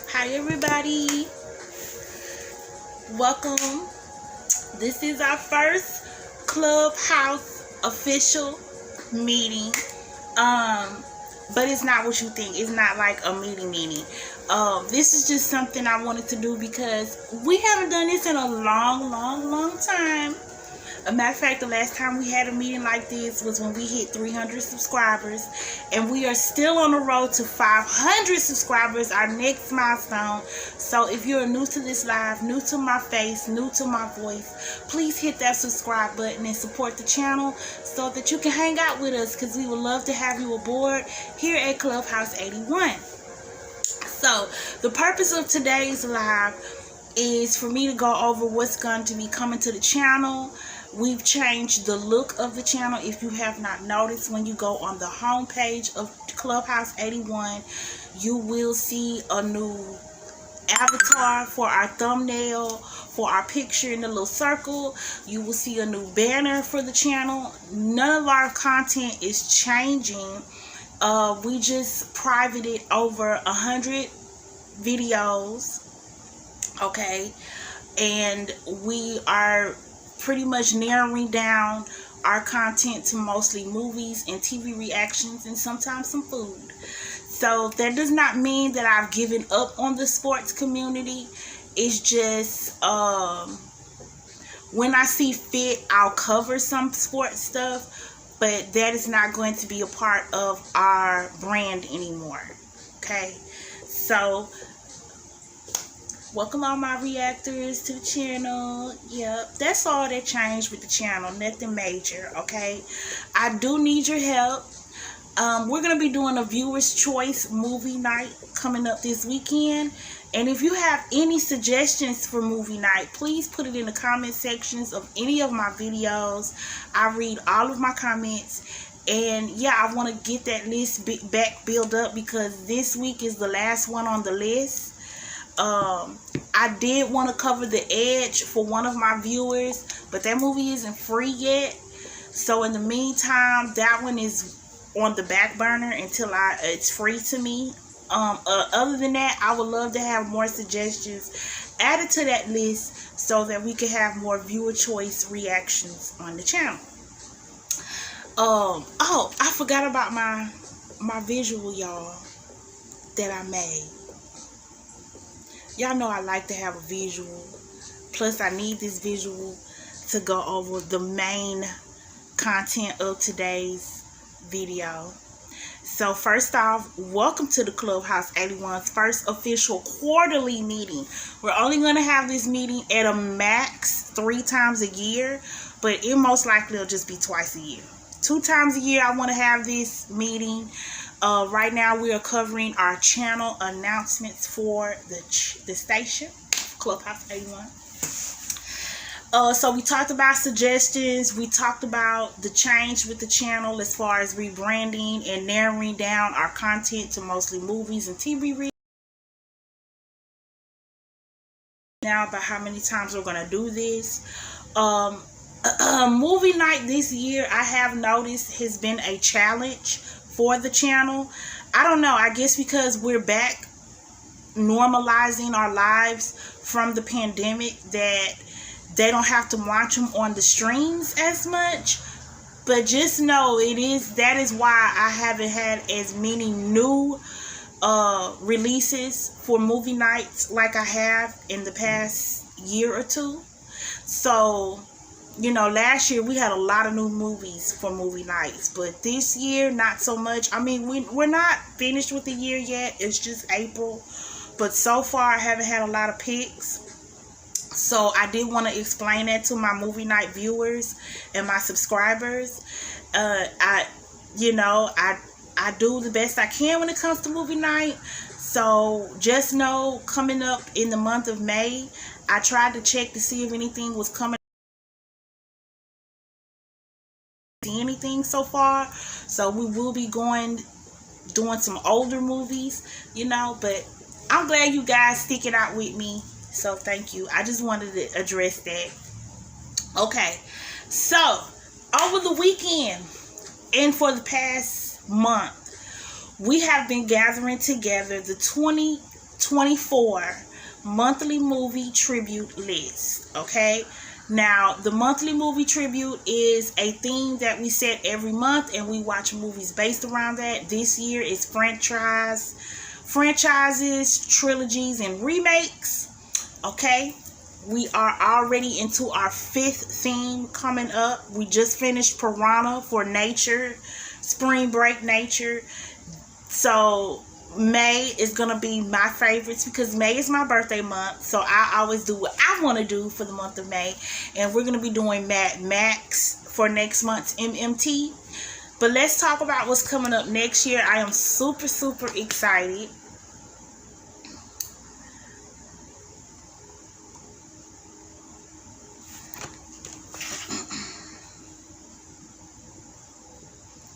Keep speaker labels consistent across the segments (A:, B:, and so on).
A: Hi everybody, welcome. This is our first Clubhouse official meeting. But it's not what you think. It's not like a meeting. This is just something I wanted to do because we haven't done this in a long time. A matter of fact, the last time we had a meeting like this was when we hit 300 subscribers, and we are still on the road to 500 subscribers, our next milestone. So if you're new to this live, new to my face, new to my voice, please hit that subscribe button and support the channel so that you can hang out with us, because we would love to have you aboard here at Clubhouse 81. So the purpose of today's live is for me to go over what's going to be coming to the channel. We've changed the look of the channel. If you have not noticed, when you go on the home page of Clubhouse 81, you will see a new avatar for our thumbnail, for our picture in the little circle. You will see a new banner for the channel. None of our content is changing. We just privated over 100 videos, okay, and we are pretty much narrowing down our content to mostly movies and TV reactions and sometimes some food. So that does not mean that I've given up on the sports community. It's just when I see fit, I'll cover some sports stuff, but that is not going to be a part of our brand anymore. Okay, so welcome all my reactors to the channel. Yep, that's all that changed with the channel. Nothing major, okay? I do need your help. We're going to be doing a viewer's choice movie night coming up this weekend. And if you have any suggestions for movie night, please put it in the comment sections of any of my videos. I read all of my comments. And yeah, I want to get that list back built up because this week is the last one on the list. I did want to cover The Edge for one of my viewers, but that movie isn't free yet. So in the meantime, that one is on the back burner until it's free to me. Other than that, I would love to have more suggestions added to that list so that we can have more viewer choice reactions on the channel. Oh, I forgot about my visual, y'all, that I made. Y'all know I like to have a visual. Plus, I need this visual to go over the main content of today's video. So, first off, welcome to the Clubhouse 81's first official quarterly meeting. We're only going to have this meeting at a max 3 times a year, but it most likely will just be twice a year. 2 times a year, I want to have this meeting. Right now we are covering our channel announcements for the station, Clubhouse 81. So we talked about suggestions. We talked about the change with the channel as far as rebranding and narrowing down our content to mostly movies and TV reactions. Now about how many times we're going to do this. Movie night this year, I have noticed, has been a challenge for the channel. I don't know, I guess because we're back normalizing our lives from the pandemic, that they don't have to watch them on the streams as much. But just know that is why I haven't had as many new releases for movie nights like I have in the past year or two. So, you know, last year we had a lot of new movies for movie nights, but this year not so much. I mean, we're not finished with the year yet. It's just April, but so far I haven't had a lot of picks. So I did want to explain that to my movie night viewers and my subscribers. You know, I do the best I can when it comes to movie night. So just know, coming up in the month of May, I tried to check to see if anything was coming. See anything so far. So we will be doing some older movies, you know, but I'm glad you guys stick it out with me. So thank you. I just wanted to address that. Okay. So over the weekend and for the past month, we have been gathering together the 2024 monthly movie tribute list. Okay. Now, the monthly movie tribute is a theme that we set every month, and we watch movies based around that. This year is franchises, trilogies, and remakes. Okay. We are already into our 5th theme coming up. We just finished Piranha for nature, spring break nature. So May is going to be my favorites because May is my birthday month. So I always do what I want to do for the month of May. And we're going to be doing Mad Max for next month's MMT. But let's talk about what's coming up next year. I am super, super excited.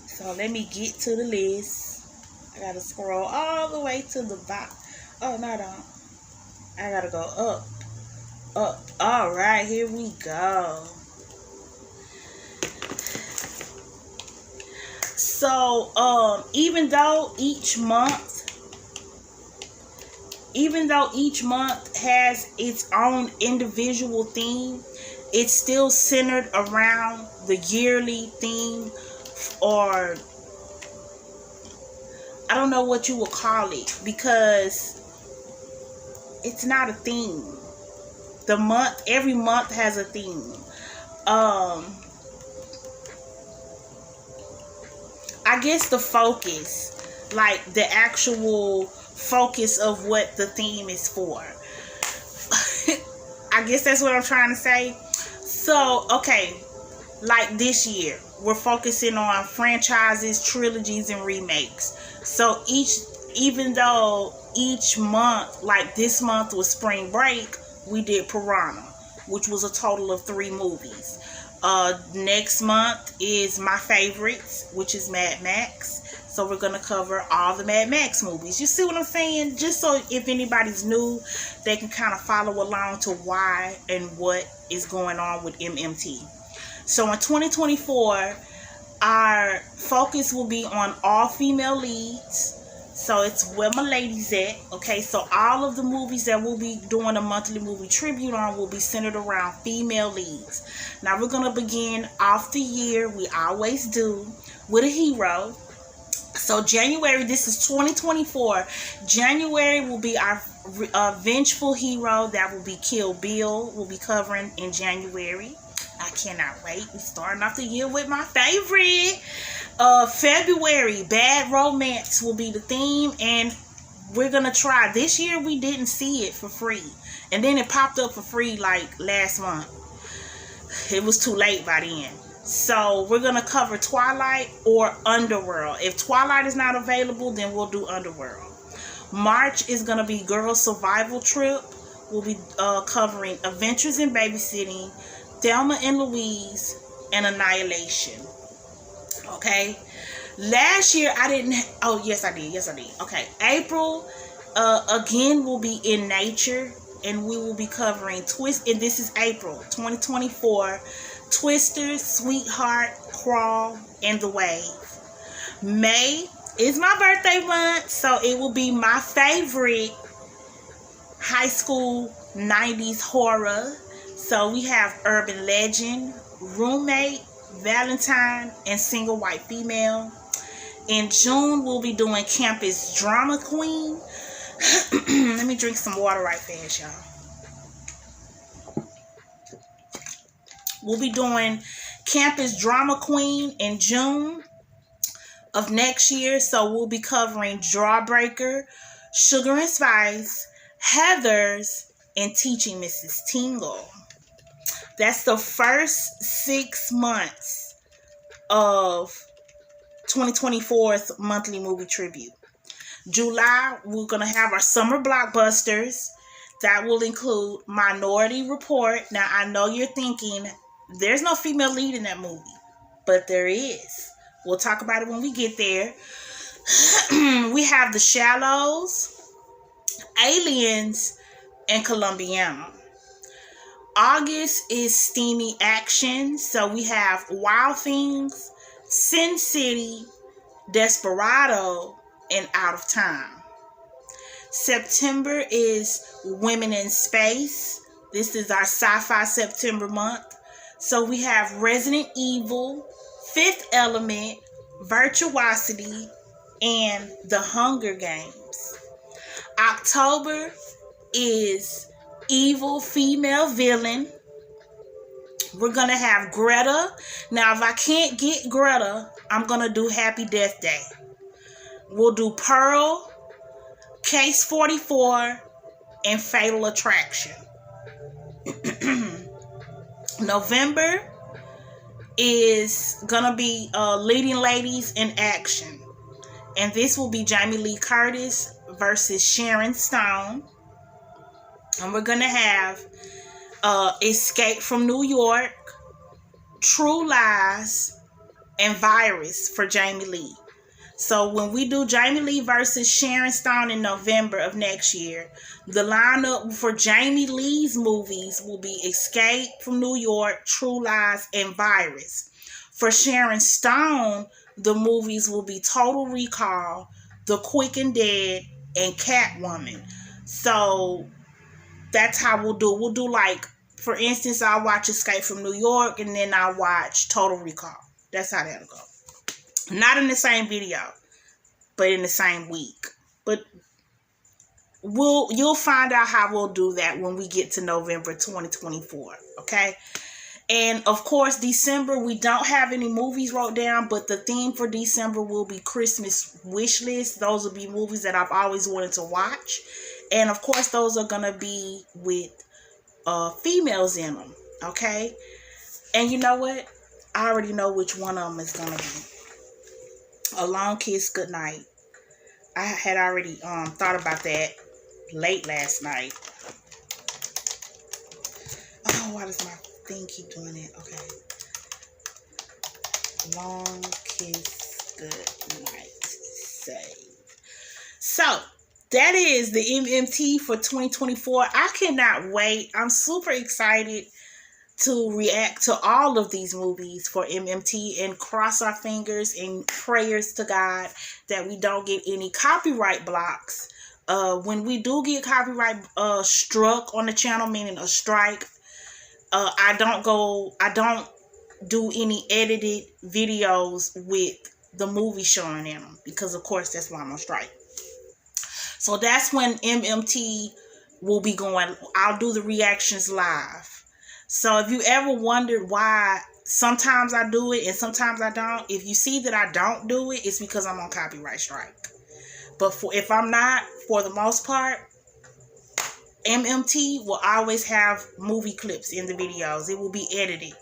A: So let me get to the list. I gotta scroll all the way to the bottom. Oh, no, I don't. I gotta go up. All right, here we go. So, even though each month has its own individual theme, it's still centered around the yearly theme, or I don't know what you would call it, because it's not a theme. Every month has a theme. I guess the focus, like the actual focus of what the theme is for. I guess that's what I'm trying to say. So, okay, like this year, we're focusing on franchises, trilogies, and remakes. So even though each month, like this month was spring break, we did Piranha, which was a total of 3 movies. Next month is my favorites, which is Mad Max. So we're going to cover all the Mad Max movies. You see what I'm saying? Just so if anybody's new, they can kind of follow along to why and what is going on with MMT. So in 2024, our focus will be on all female leads. So it's where my ladies at. Okay, so all of the movies that we'll be doing a monthly movie tribute on will be centered around female leads. Now we're going to begin off the year, we always do, with a hero. So January, this is 2024. January will be our vengeful hero. That will be Kill Bill. We'll be covering in January. I cannot wait. We're starting off the year with my favorite. February, Bad Romance will be the theme, and we're gonna try. This year we didn't see it for free, and then it popped up for free like last month. It was too late by then. So we're gonna cover Twilight or Underworld. If Twilight is not available, then we'll do Underworld. March is gonna be Girl Survival Trip. We'll be covering Adventures in Babysitting, Thelma and Louise, and Annihilation. Okay. Last year I didn't. Oh yes, I did. Okay. April, again, will be in nature, and we will be covering Twist. And this is April 2024. Twister, Sweetheart, Crawl, and The Wave. May is my birthday month, so it will be my favorite high school 90s horror. So we have Urban Legend, Roommate, Valentine, and Single White Female. In June, we'll be doing Campus Drama Queen. Let me drink some water right fast, y'all. We'll be doing Campus Drama Queen in June of next year. So we'll be covering Jawbreaker, Sugar and Spice, Heathers, and Teaching Mrs. Tingle. That's the first 6 months of 2024's monthly movie tribute. July, we're going to have our summer blockbusters. That will include Minority Report. Now, I know you're thinking, there's no female lead in that movie. But there is. We'll talk about it when we get there. We have The Shallows, Aliens, and Colombiana. August is steamy action. So we have Wild Things, Sin City, Desperado, and Out of Time. September is Women in Space. This is our sci-fi September month. So we have Resident Evil, Fifth Element, Virtuosity, and The Hunger Games. October is Evil Female Villain. We're going to have Greta. Now, if I can't get Greta, I'm going to do Happy Death Day. We'll do Pearl, Case 44, and Fatal Attraction. November is gonna be Leading Ladies in Action, and this will be Jamie Lee Curtis versus Sharon Stone. And we're gonna have Escape from New York, True Lies, and Virus for Jamie Lee. So when we do Jamie Lee versus Sharon Stone in November of next year, the lineup for Jamie Lee's movies will be Escape from New York, True Lies, and Virus. For Sharon Stone, the movies will be Total Recall, The Quick and Dead, and Catwoman. So that's how we'll do. We'll do, like, for instance, I'll watch Escape from New York, and then I'll watch Total Recall. That's how that'll go. Not in the same video, but in the same week. But you'll find out how we'll do that when we get to November 2024. Okay? And of course, December, we don't have any movies wrote down, but the theme for December will be Christmas wish list. Those will be movies that I've always wanted to watch. And of course, those are going to be with females in them. Okay? And you know what? I already know which one of them is going to be. A Long Kiss Goodnight. I had already thought about that late last night. Oh, why does my thing keep doing it? Okay. Long Kiss Goodnight. Save. So, that is the MMT for 2024. I cannot wait. I'm super excited to react to all of these movies for MMT and cross our fingers and prayers to God that we don't get any copyright blocks. When we do get copyright struck on the channel, meaning a strike, I don't do any edited videos with the movie showing in them, because of course that's why I'm on strike. So that's when MMT will be going. I'll do the reactions live. So if you ever wondered why sometimes I do it and sometimes I don't, if you see that I don't do it, it's because I'm on copyright strike. But if I'm not, for the most part, MMT will always have movie clips in the videos. It will be edited.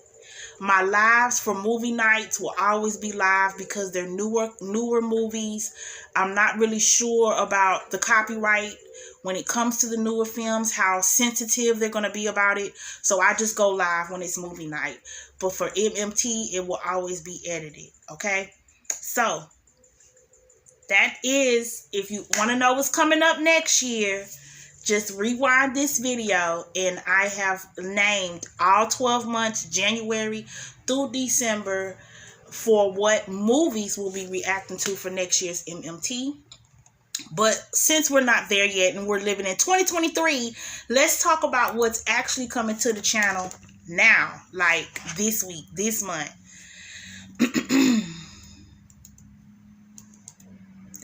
A: My lives for movie nights will always be live because they're newer movies. I'm not really sure about the copyright when it comes to the newer films, how sensitive they're going to be about it. So I just go live when it's movie night. But for MMT, it will always be edited. Okay? So that is, if you want to know what's coming up next year, just rewind this video, and I have named all 12 months, January through December, for what movies we'll be reacting to for next year's MMT. But since we're not there yet and we're living in 2023, let's talk about what's actually coming to the channel now, like this week, this month.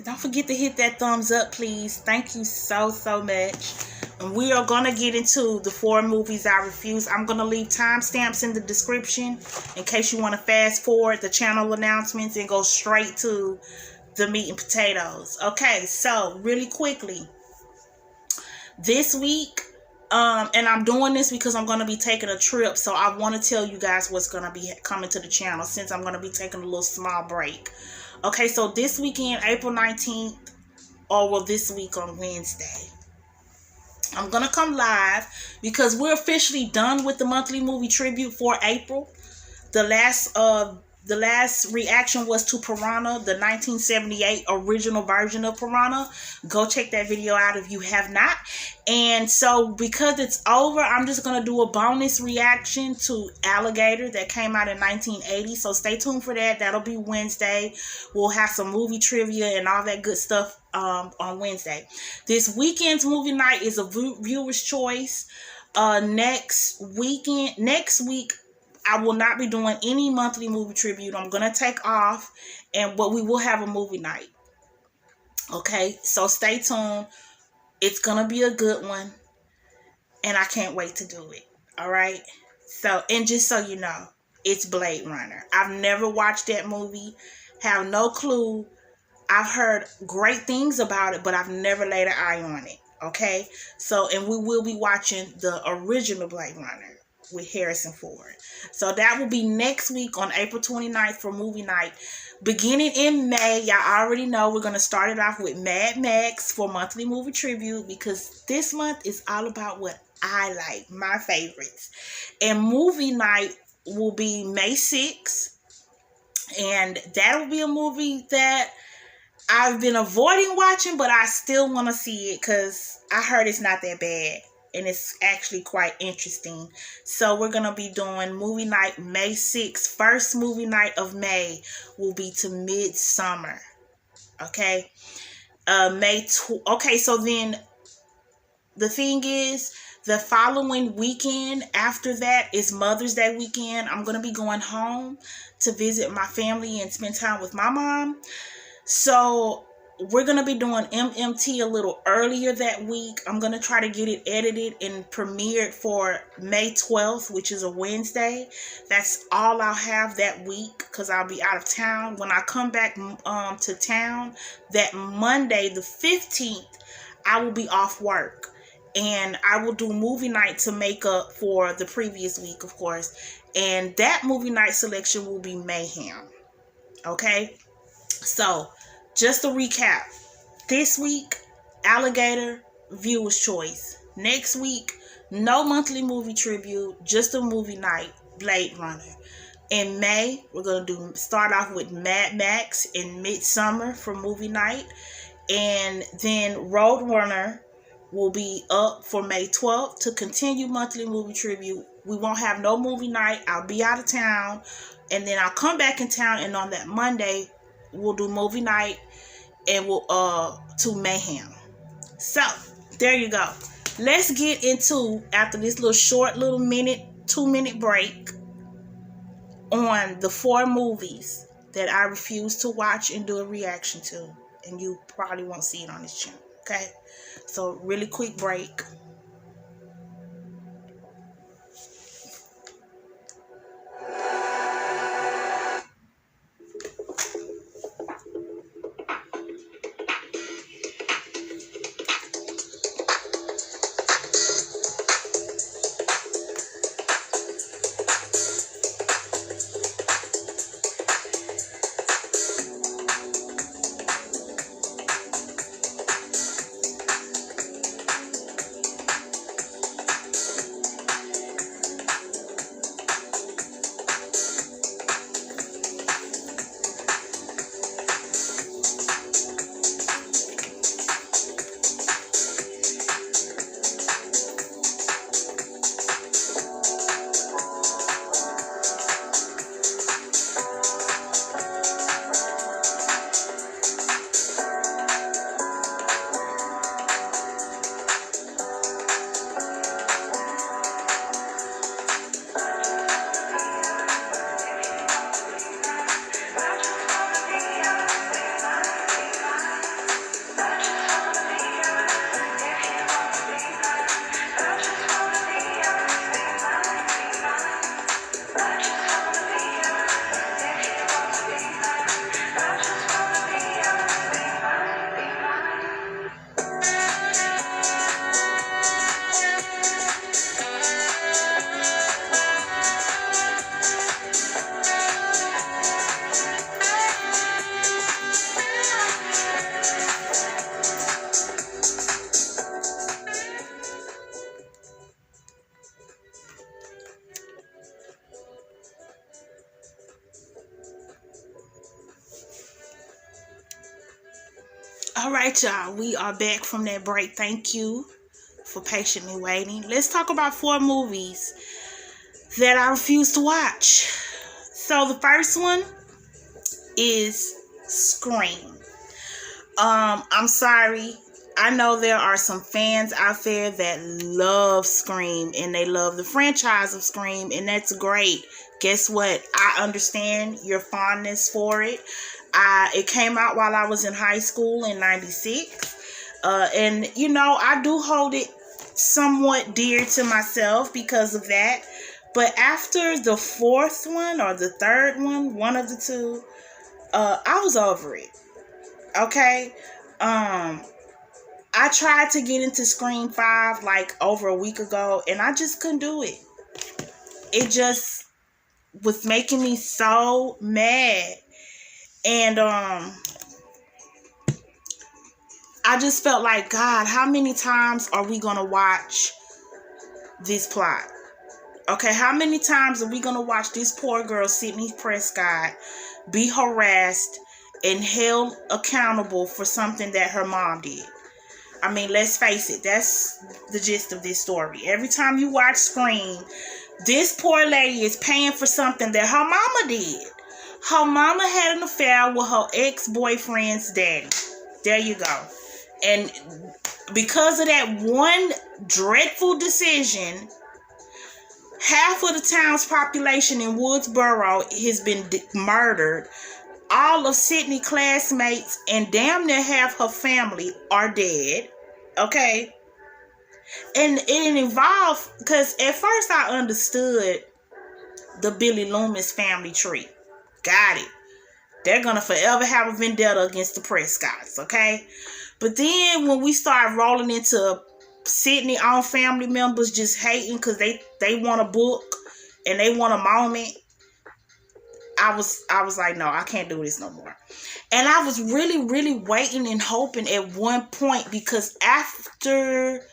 A: Don't forget to hit that thumbs up, please. Thank you so much. And we are going to get into the 4 movies I refuse. I'm going to leave timestamps in the description in case you want to fast forward the channel announcements and go straight to the meat and potatoes. Okay, so really quickly, this week, and I'm doing this because I'm going to be taking a trip, so I want to tell you guys what's going to be coming to the channel since I'm going to be taking a little small break. Okay, so this weekend, April 19th, or well, this week on Wednesday, I'm gonna come live because we're officially done with the monthly movie tribute for April. The last reaction was to Piranha, the 1978 original version of Piranha. Go check that video out if you have not. And so because it's over, I'm just going to do a bonus reaction to Alligator that came out in 1980. So stay tuned for that. That'll be Wednesday. We'll have some movie trivia and all that good stuff on Wednesday. This weekend's movie night is a viewer's choice. Next week, I will not be doing any monthly movie tribute. I'm going to take off, but we will have a movie night. Okay, so stay tuned. It's going to be a good one, and I can't wait to do it. All right? So, and just so you know, it's Blade Runner. I've never watched that movie, have no clue. I've heard great things about it, but I've never laid an eye on it. Okay? So, and we will be watching the original Blade Runner with Harrison Ford. So that will be next week on April 29th for movie night. Beginning in May, y'all already know we're going to start it off with Mad Max for monthly movie tribute because this month is all about what I like, my favorites. And movie night will be May 6th. And that will be a movie that I've been avoiding watching, but I still want to see it because I heard it's not that bad. And it's actually quite interesting. So we're going to be doing movie night May 6th. First movie night of May will be to Midsummer. Okay. Okay, so then the thing is, the following weekend after that is Mother's Day weekend. I'm going to be going home to visit my family and spend time with my mom. So we're going to be doing MMT a little earlier that week. I'm going to try to get it edited and premiered for May 12th, which is a Wednesday. That's all I'll have that week because I'll be out of town. When I come back to town, that Monday, the 15th, I will be off work. And I will do movie night to make up for the previous week, of course. And that movie night selection will be Mayhem. Okay? So, just to recap, this week, Alligator, viewer's choice. Next week, no monthly movie tribute, just a movie night, Blade Runner. In May, we're going to start off with Mad Max and Midsummer for movie night. And then Roadrunner will be up for May 12th to continue monthly movie tribute. We won't have no movie night. I'll be out of town. And then I'll come back in town, and on that Monday, we'll do movie night and we'll to Mayhem. So there you go. Let's get into, after this little short 2-minute break, on the 4 movies that I refuse to watch and do a reaction to, and you probably won't see it on this channel. Okay, so really quick break. All right, y'all. We are back from that break. Thank you for patiently waiting. Let's talk about 4 movies that I refuse to watch. So the first one is Scream. I'm sorry. I know there are some fans out there that love Scream and they love the franchise of Scream, and that's great. Guess what? I understand your fondness for it. It came out while I was in high school in 96. And, you know, I do hold it somewhat dear to myself because of that. But after the 4th one or the 3rd one of the 2, I was over it. Okay? I tried to get into Scream 5 like over a week ago, and I just couldn't do it. It just was making me so mad. And I just felt like, God, how many times are we going to watch this plot? Okay, how many times are we going to watch this poor girl, Sidney Prescott, be harassed and held accountable for something that her mom did? I mean, let's face it, that's the gist of this story. Every time you watch Scream, this poor lady is paying for something that her mama did. Her mama had an affair with her ex-boyfriend's daddy. There you go. And because of that one dreadful decision, half of the town's population in Woodsboro has been murdered. All of Sydney's classmates and damn near half her family are dead. Okay? And it involved, because at first I understood the Billy Loomis family tree. Got it. They're going to forever have a vendetta against the Prescotts, okay? But then when we start rolling into Sydney own family members just hating because they want a book and they want a moment, I was like, no, I can't do this no more. And I was really, really waiting and hoping at one point, because after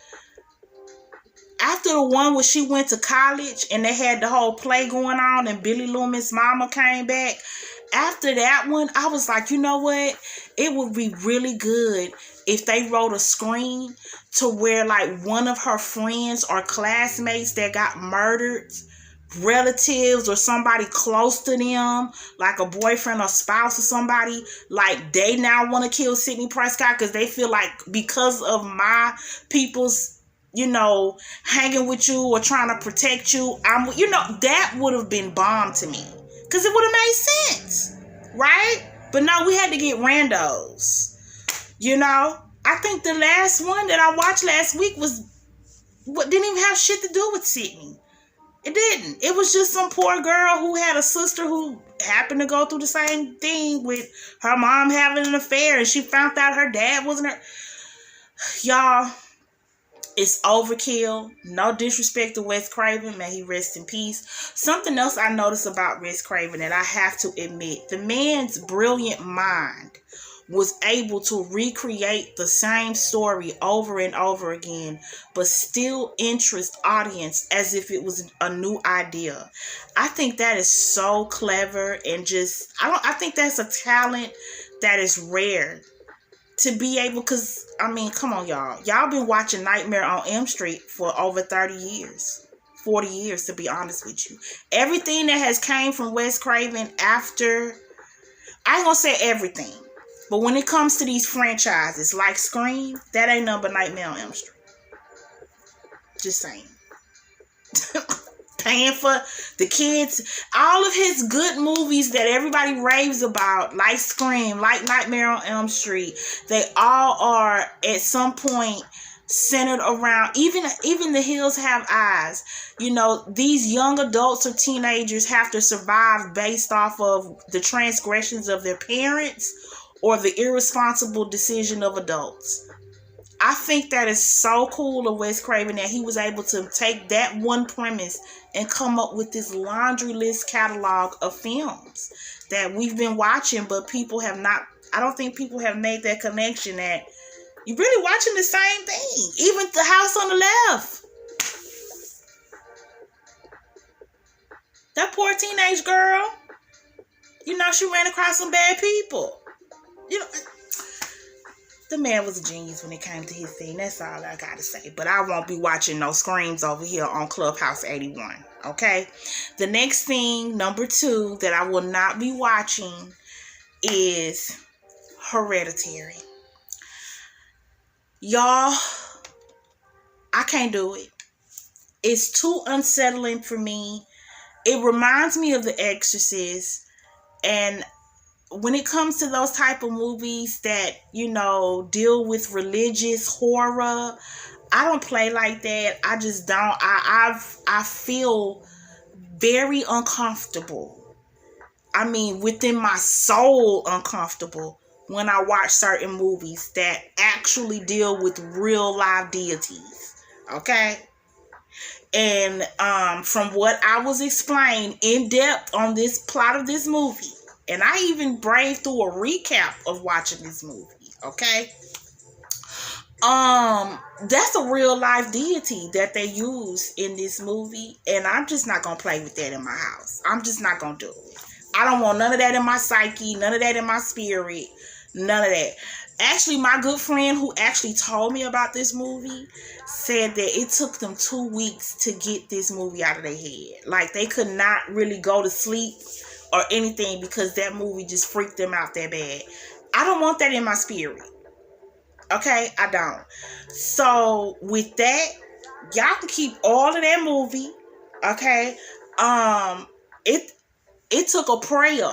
A: the one where she went to college and they had the whole play going on and Billy Loomis' mama came back, after that one, I was like, you know what? It would be really good if they wrote a Scream to where like one of her friends or classmates that got murdered, relatives or somebody close to them, like a boyfriend or spouse or somebody, like they now want to kill Sidney Prescott because they feel like because of my people's, you know, hanging with you or trying to protect you, that would have been bomb to me. Because it would have made sense. Right? But no, we had to get randos. You know? I think the last one that I watched last week didn't even have shit to do with Sydney. It didn't. It was just some poor girl who had a sister who happened to go through the same thing with her mom having an affair, and she found out her dad wasn't her. Y'all, it's overkill. No disrespect to Wes Craven. May he rest in peace. Something else I noticed about Wes Craven that I have to admit. The man's brilliant mind was able to recreate the same story over and over again, but still interest audience as if it was a new idea. I think that is so clever, and I think that's a talent that is rare. To be able, because, I mean, come on, y'all. Y'all been watching Nightmare on Elm Street for over 30 years. 40 years, to be honest with you. Everything that has came from Wes Craven after, I ain't gonna say everything, but when it comes to these franchises like Scream, that ain't nothing but Nightmare on Elm Street. Just saying. Paying for the kids, all of his good movies that everybody raves about, like Scream, like Nightmare on Elm Street, they all are at some point centered around, even The Hills Have Eyes. You know, these young adults or teenagers have to survive based off of the transgressions of their parents or the irresponsible decision of adults. I think that is so cool of Wes Craven that he was able to take that one premise and come up with this laundry list catalog of films that we've been watching, but people have not, I don't think people have made that connection that you're really watching the same thing. Even The House on the Left. That poor teenage girl, you know, she ran across some bad people. You know, the man was a genius when it came to his thing. That's all I gotta say. But I won't be watching no screams over here on Clubhouse 81. Okay? The next thing, number 2, that I will not be watching is Hereditary. Y'all, I can't do it. It's too unsettling for me. It reminds me of The Exorcist. And when it comes to those type of movies that, deal with religious horror, I don't play like that. I just don't. I feel very uncomfortable. I mean, within my soul, uncomfortable when I watch certain movies that actually deal with real live deities. Okay? And from what I was explained in depth on this plot of this movie, and I even braved through a recap of watching this movie, okay? That's a real life deity that they use in this movie, and I'm just not gonna play with that in my house. I'm just not gonna do it. I don't want none of that in my psyche, none of that in my spirit, none of that. Actually, my good friend who actually told me about this movie said that it took them 2 weeks to get this movie out of their head. Like, they could not really go to sleep or anything because that movie just freaked them out that bad. I don't want that in my spirit. Okay? I don't. So, with that, y'all can keep all of that movie. Okay? It took a prayer.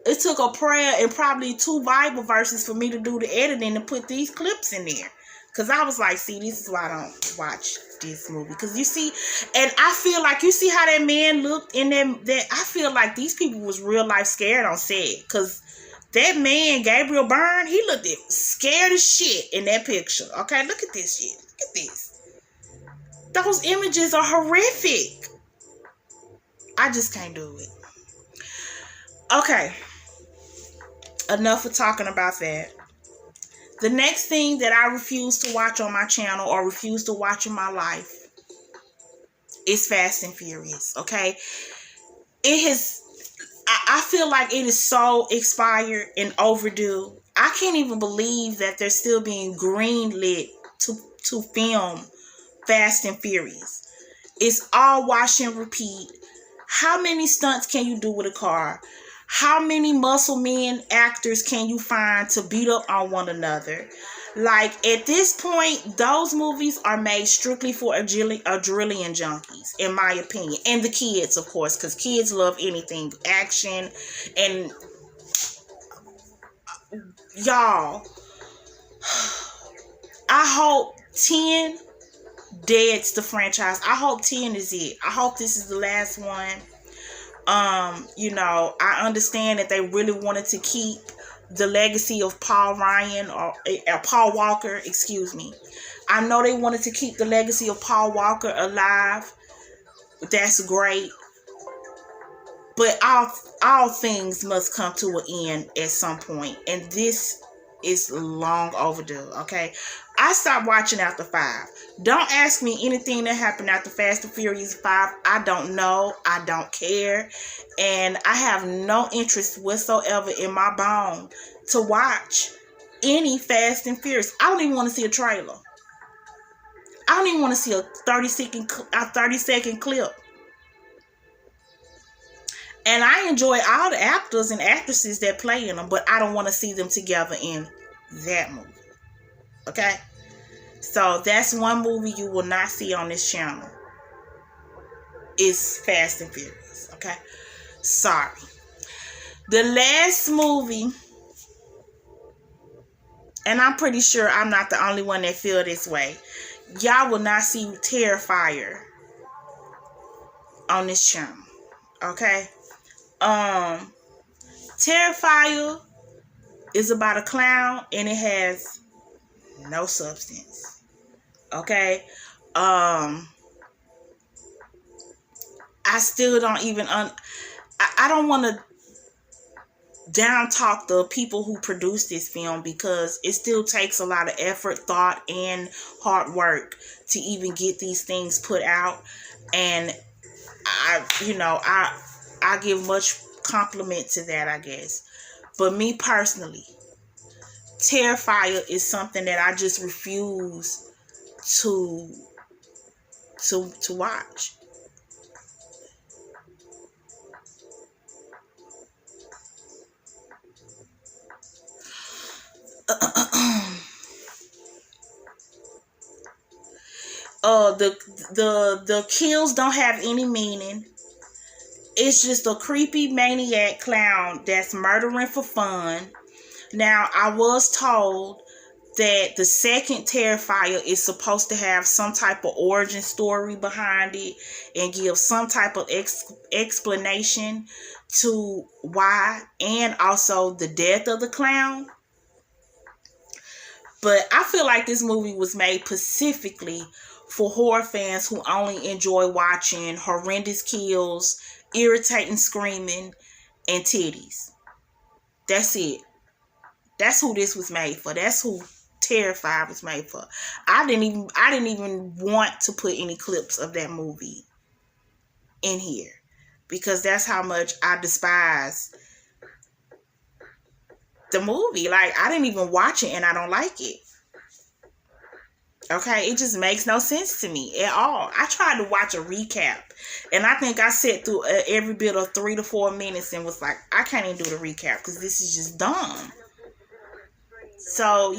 A: It took a prayer and probably 2 Bible verses for me to do the editing and put these clips in there. Because I was like, see, this is why I don't watch this movie. Because you see, and I feel like, you see how that man looked in that I feel like these people was real life scared on set. Because that man, Gabriel Byrne, he looked scared as shit in that picture. Okay, look at this shit. Look at this. Those images are horrific. I just can't do it. Okay. Enough of talking about that. The next thing that I refuse to watch on my channel or refuse to watch in my life is Fast and Furious, okay? I feel like it is so expired and overdue. I can't even believe that they're still being greenlit to film Fast and Furious. It's all wash and repeat. How many stunts can you do with a car? How many muscle men actors can you find to beat up on one another? Like, at this point, those movies are made strictly for adrenaline junkies, in my opinion. And the kids, of course, because kids love anything action. And y'all, I hope 10 deads the franchise. I hope 10 is it. I hope this is the last one. I understand that they really wanted to keep the legacy of Paul Walker, excuse me. I know they wanted to keep the legacy of Paul Walker alive. That's great. But all things must come to an end at some point. And this is long overdue, okay? I stopped watching after 5. Don't ask me anything that happened after Fast and Furious 5. I don't know. I don't care. And I have no interest whatsoever in my bone to watch any Fast and Furious. I don't even want to see a trailer. I don't even want to see a 30-second clip. And I enjoy all the actors and actresses that play in them, but I don't want to see them together in that movie. Okay? So that's one movie you will not see on this channel. It's Fast and Furious. Okay? Sorry. The last movie, and I'm pretty sure I'm not the only one that feel this way. Y'all will not see Terrifier on this channel. Okay? Terrifier is about a clown and it has no substance. Okay? I still don't even I don't want to down talk the people who produced this film because it still takes a lot of effort, thought, and hard work to even get these things put out. And I give much compliment to that, I guess. But me personally, Terrifier is something that I just refuse to watch. The kills don't have any meaning. It's just a creepy maniac clown that's murdering for fun. Now, I was told that the second Terrifier is supposed to have some type of origin story behind it and give some type of explanation to why, and also the death of the clown. But I feel like this movie was made specifically for horror fans who only enjoy watching horrendous kills, irritating screaming, and titties. That's it. That's who this was made for. That's who Terrified was made for. I didn't even want to put any clips of that movie in here because that's how much I despise the movie. Like, I didn't even watch it and I don't like it. Okay, it just makes no sense to me at all. I tried to watch a recap, and I think I sat through every bit of 3 to 4 minutes and was like, I can't even do the recap because this is just dumb. So,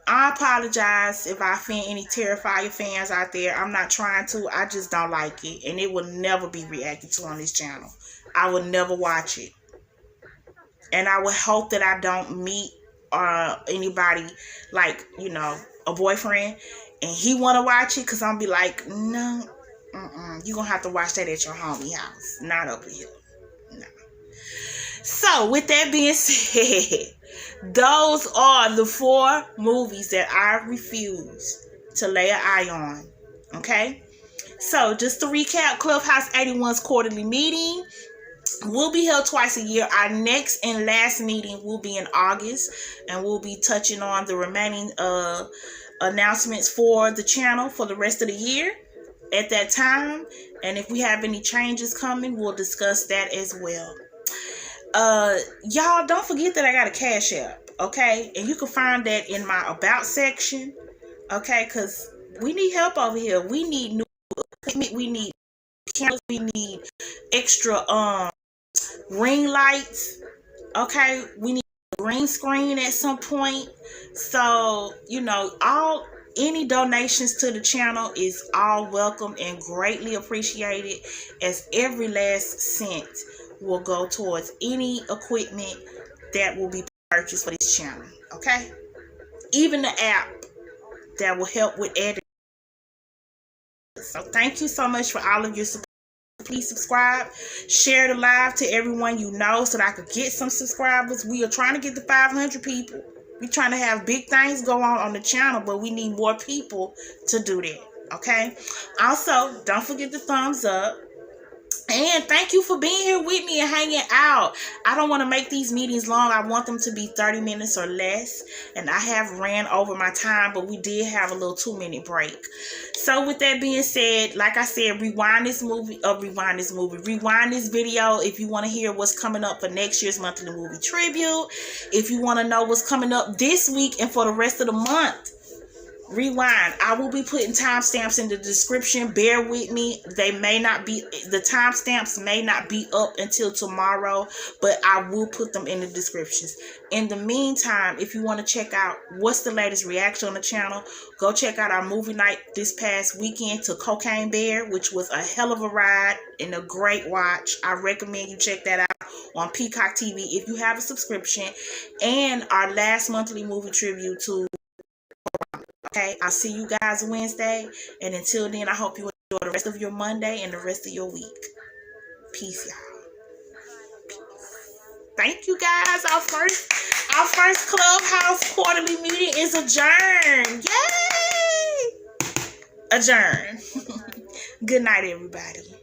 A: I apologize if I offend any Terrifier fans out there. I'm not trying to. I just don't like it, and it will never be reacted to on this channel. I will never watch it, and I would hope that I don't meet anybody like a boyfriend and he want to watch it, because I'm be like, no, you gonna have to watch that at your homie house, not over here. No. So with that being said, those are the 4 movies that I refuse to lay an eye on. Okay, so just to recap, Clubhouse 81's quarterly meeting will be held twice a year. Our next and last meeting will be in August, and we'll be touching on the remaining announcements for the channel for the rest of the year at that time. And if we have any changes coming, we'll discuss that as well. Y'all don't forget that I got a Cash App, okay? And you can find that in my About section, okay? Because we need help over here. We need new equipment. We need cameras. We need extra ring lights, okay? We need a green screen at some point. So, any donations to the channel is all welcome and greatly appreciated, as every last cent will go towards any equipment that will be purchased for this channel, okay? Even the app that will help with editing. So thank you so much for all of your support. Please subscribe, share the live to everyone you know so that I could get some subscribers. We are trying to get to 500 people. We're trying to have big things go on the channel, but we need more people to do that, okay? Also, don't forget the thumbs up. And thank you for being here with me and hanging out. I don't want to make these meetings long. I want them to be 30 minutes or less. And I have ran over my time, but we did have a little 2-minute break. So with that being said, like I said, rewind this video if you want to hear what's coming up for next year's monthly movie tribute. If you want to know what's coming up this week and for the rest of the month, rewind. I will be putting timestamps in the description. Bear with me. The timestamps may not be up until tomorrow, but I will put them in the descriptions. In the meantime, if you want to check out what's the latest reaction on the channel, go check out our movie night this past weekend to Cocaine Bear, which was a hell of a ride and a great watch. I recommend you check that out on Peacock TV if you have a subscription. And our last monthly movie tribute to. Okay, I'll see you guys Wednesday. And until then, I hope you enjoy the rest of your Monday and the rest of your week. Peace, y'all. Peace. Thank you, guys. Our first Clubhouse quarterly meeting is adjourned. Yay! Adjourned. Good night, everybody.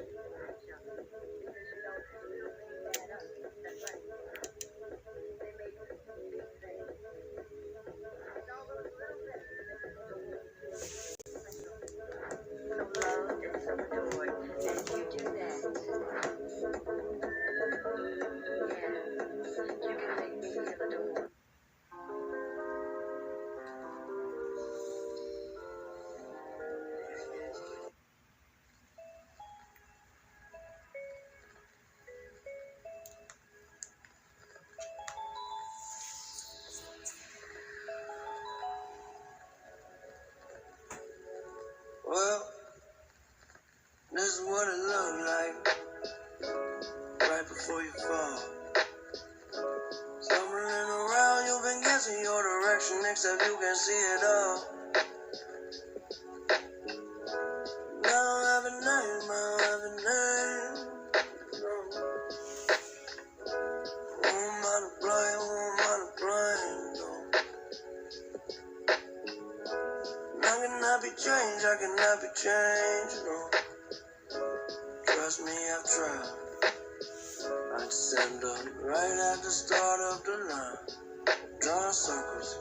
B: is what it look like right before you fall. Stumbling around, you've been guessing your direction, except you can see it all. Now I have a name, I have a name. Who am I to blame? Who am I to blame? No. I cannot be changed, I cannot be changed. No. Trust me, I've tried. I'd stand up right at the start of the line, drawing circles.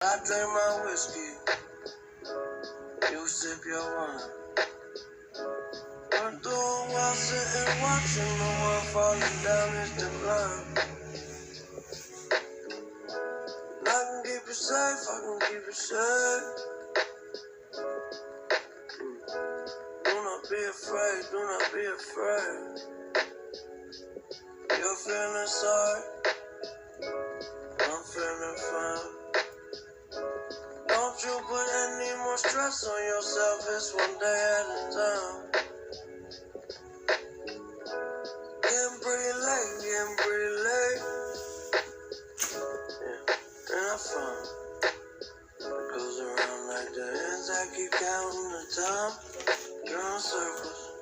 B: I drink my whiskey, you sip your wine. Run through a while sitting watching the world falling down its decline. And I can keep you safe, I can keep you safe. Do not be afraid, do not be afraid. You're feeling sorry, I'm feeling fine. Don't you put any more stress on yourself, it's one day at a time. Getting pretty late, getting pretty late. Yeah, and I found it goes around like the ends, I keep counting the time, drawing circles.